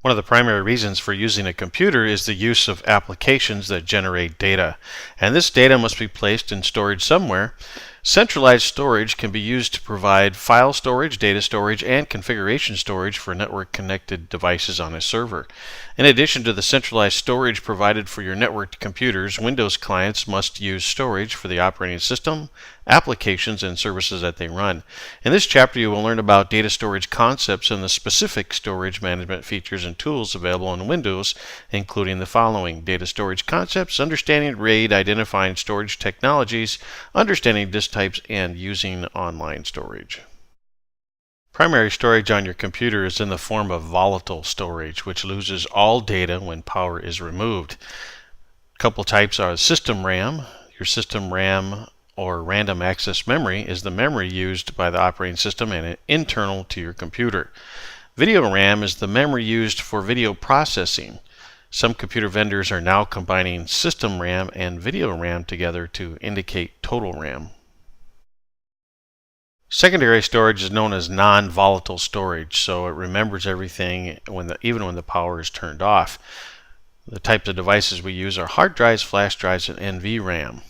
One of the primary reasons for using a computer is the use of applications that generate data, and this data must be placed in storage somewhere. Centralized storage can be used to provide file storage, data storage, and configuration storage for network-connected devices on a server. In addition to the centralized storage provided for your networked computers, Windows clients must use storage for the operating system, applications, and services that they run. In this chapter, you will learn about data storage concepts and the specific storage management features and tools available in Windows, including the following: data storage concepts, understanding RAID, identifying storage technologies, understanding disk types, and using online storage. Primary storage on your computer is in the form of volatile storage, which loses all data when power is removed. A couple types are system RAM. Your system RAM or random access memory is the memory used by the operating system and internal to your computer. Video RAM is the memory used for video processing. Some computer vendors are now combining system RAM and video RAM together to indicate total RAM. Secondary storage is known as non-volatile storage, so it remembers everything even when the power is turned off. The types of devices we use are hard drives, flash drives, and NVRAM.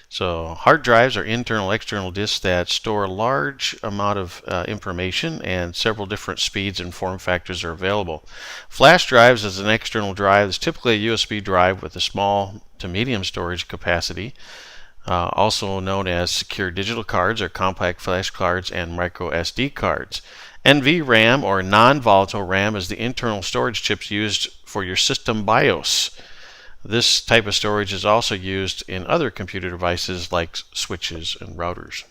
So hard drives are internal external disks that store a large amount of information, and several different speeds and form factors are available. Flash drives is an external drive that's typically a USB drive with a small to medium storage capacity. Also known as secure digital cards or compact flash cards and micro SD cards. NVRAM or non-volatile RAM is the internal storage chips used for your system BIOS. This type of storage is also used in other computer devices like switches and routers.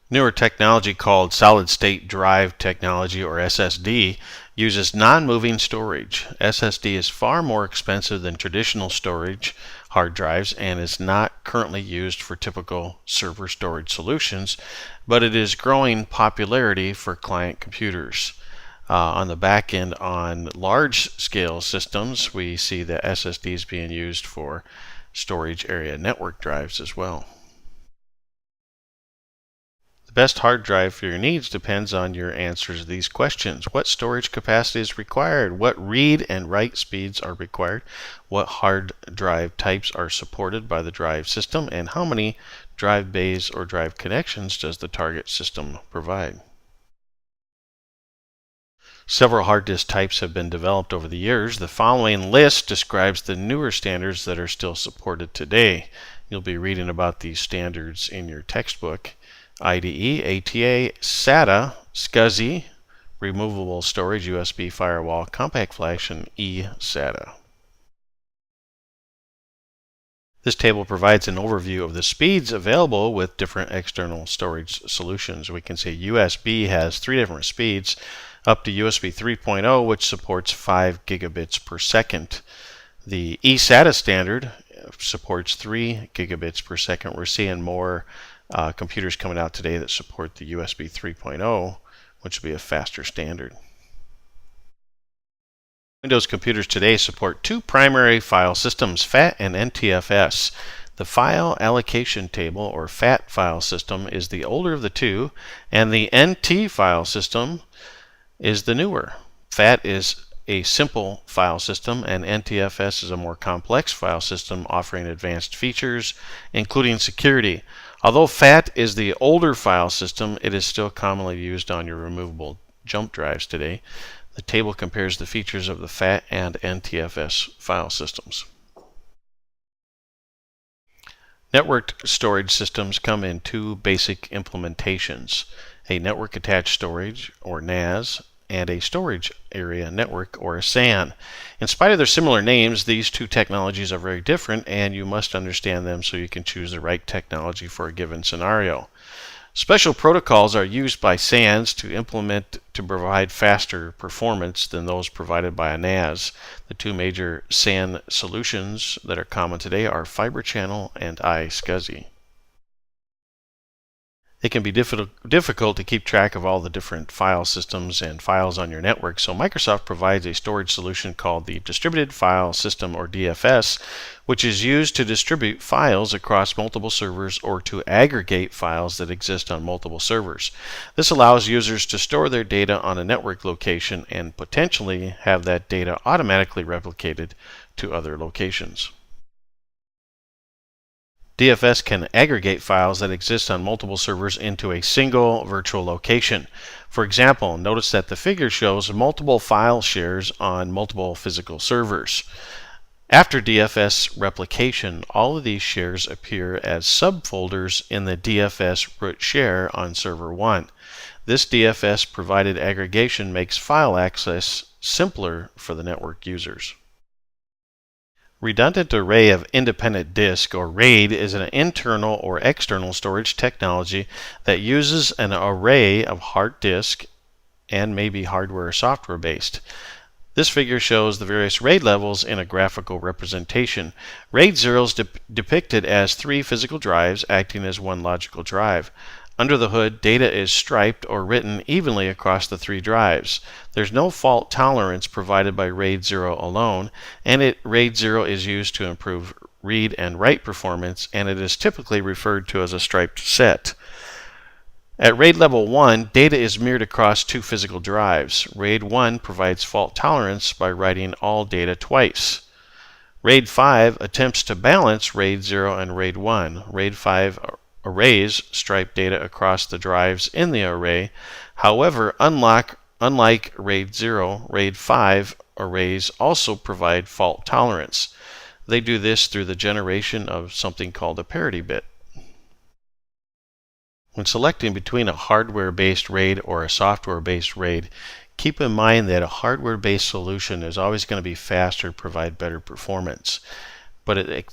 Newer technology called solid-state drive technology, or SSD, uses non-moving storage. SSD is far more expensive than traditional storage hard drives and is not currently used for typical server storage solutions, but it is growing popularity for client computers. On the back end, on large-scale systems, we see the SSDs being used for storage area network drives as well. The best hard drive for your needs depends on your answers to these questions. What storage capacity is required? What read and write speeds are required? What hard drive types are supported by the drive system? And how many drive bays or drive connections does the target system provide? Several hard disk types have been developed over the years. The following list describes the newer standards that are still supported today. You'll be reading about these standards in your textbook. IDE, ATA, SATA, SCSI, removable storage, USB firewall, compact flash, and eSATA. This table provides an overview of the speeds available with different external storage solutions. We can say USB has 3 different speeds, up to USB 3.0, which supports 5 gigabits per second. The eSATA standard supports 3 gigabits per second. We're seeing more computers coming out today that support the USB 3.0, which will be a faster standard. Windows computers today support 2 primary file systems, FAT and NTFS. The file allocation table, or FAT file system, is the older of the two, and the NT file system is the newer. FAT is a simple file system, and NTFS is a more complex file system offering advanced features, including security. Although FAT is the older file system, it is still commonly used on your removable jump drives today. The table compares the features of the FAT and NTFS file systems. Networked storage systems come in 2 basic implementations: a network attached storage, or NAS, and a storage area network, or a SAN. In spite of their similar names, these 2 technologies are very different, and you must understand them so you can choose the right technology for a given scenario. Special protocols are used by SANs to provide faster performance than those provided by a NAS. The 2 major SAN solutions that are common today are Fiber Channel and iSCSI. It can be difficult to keep track of all the different file systems and files on your network, so Microsoft provides a storage solution called the Distributed File System, or DFS, which is used to distribute files across multiple servers or to aggregate files that exist on multiple servers. This allows users to store their data on a network location and potentially have that data automatically replicated to other locations. DFS can aggregate files that exist on multiple servers into a single virtual location. For example, notice that the figure shows multiple file shares on multiple physical servers. After DFS replication, all of these shares appear as subfolders in the DFS root share on server 1. This DFS provided aggregation makes file access simpler for the network users. Redundant Array of Independent Disk, or RAID, is an internal or external storage technology that uses an array of hard disk and may be hardware or software based. This figure shows the various RAID levels in a graphical representation. RAID 0 is depicted as 3 physical drives acting as one logical drive. Under the hood, data is striped or written evenly across the 3 drives. There's no fault tolerance provided by RAID 0 alone, and RAID 0 is used to improve read and write performance, and it is typically referred to as a striped set. At RAID level 1, data is mirrored across 2 physical drives. RAID 1 provides fault tolerance by writing all data twice. RAID 5 attempts to balance RAID 0 and RAID 1. RAID 5 arrays stripe data across the drives in the array. However, unlike RAID 0, RAID 5 arrays also provide fault tolerance. They do this through the generation of something called a parity bit. When selecting between a hardware-based RAID or a software-based RAID, keep in mind that a hardware-based solution is always going to be faster, provide better performance. But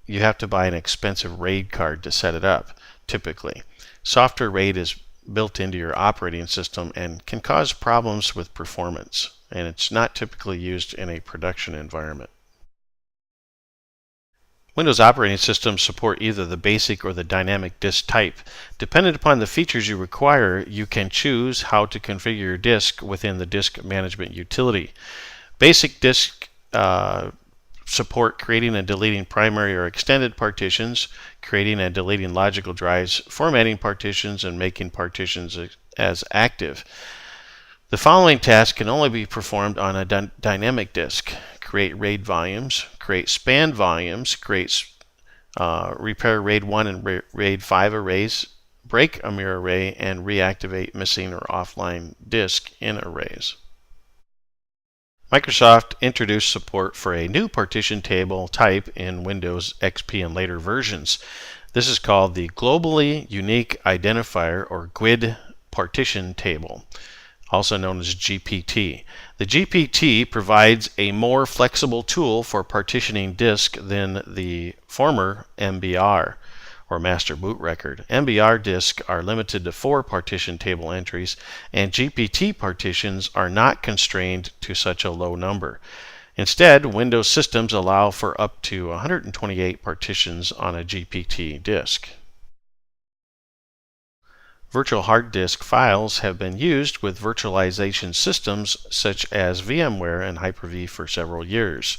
you have to buy an expensive RAID card to set it up, typically. Software RAID is built into your operating system and can cause problems with performance, and it's not typically used in a production environment. Windows operating systems support either the basic or the dynamic disk type. Depending upon the features you require, you can choose how to configure your disk within the disk management utility. Basic disk support creating and deleting primary or extended partitions, creating and deleting logical drives, formatting partitions, and making partitions as active. The following tasks can only be performed on a dynamic disk: create RAID volumes, create span volumes, repair RAID 1 and RAID 5 arrays, break a mirror array, and reactivate missing or offline disk in arrays. Microsoft introduced support for a new partition table type in Windows XP and later versions. This is called the Globally Unique Identifier, or GUID partition table, also known as GPT. The GPT provides a more flexible tool for partitioning disk than the former MBR, or master boot record. MBR disks are limited to 4 partition table entries, and GPT partitions are not constrained to such a low number. Instead, Windows systems allow for up to 128 partitions on a GPT disk. Virtual hard disk files have been used with virtualization systems such as VMware and Hyper-V for several years.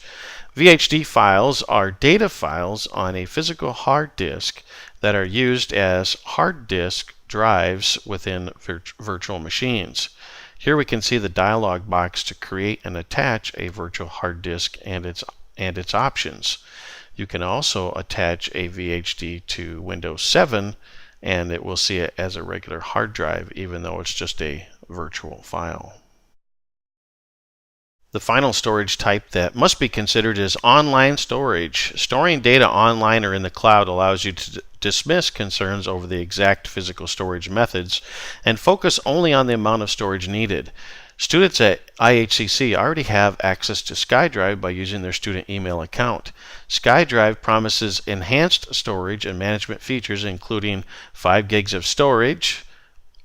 VHD files are data files on a physical hard disk that are used as hard disk drives within virtual machines. Here we can see the dialog box to create and attach a virtual hard disk and its options. You can also attach a VHD to Windows 7 and it will see it as a regular hard drive, even though it's just a virtual file. The final storage type that must be considered is online storage. Storing data online or in the cloud allows you to dismiss concerns over the exact physical storage methods and focus only on the amount of storage needed. Students at IHCC already have access to SkyDrive by using their student email account. SkyDrive promises enhanced storage and management features, including 5 gigs of storage,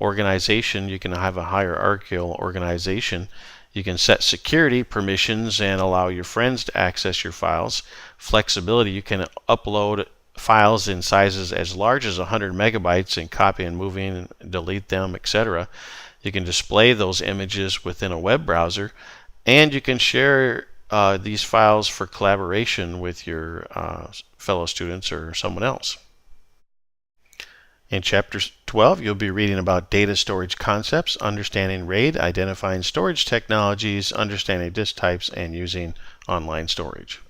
organization. You can have a hierarchical organization. You can set security permissions and allow your friends to access your files. Flexibility. You can upload files in sizes as large as 100 megabytes and copy and moving, delete them, etc. You can display those images within a web browser, and you can share these files for collaboration with your fellow students or someone else. In Chapter 12, you'll be reading about data storage concepts, understanding RAID, identifying storage technologies, understanding disk types, and using online storage.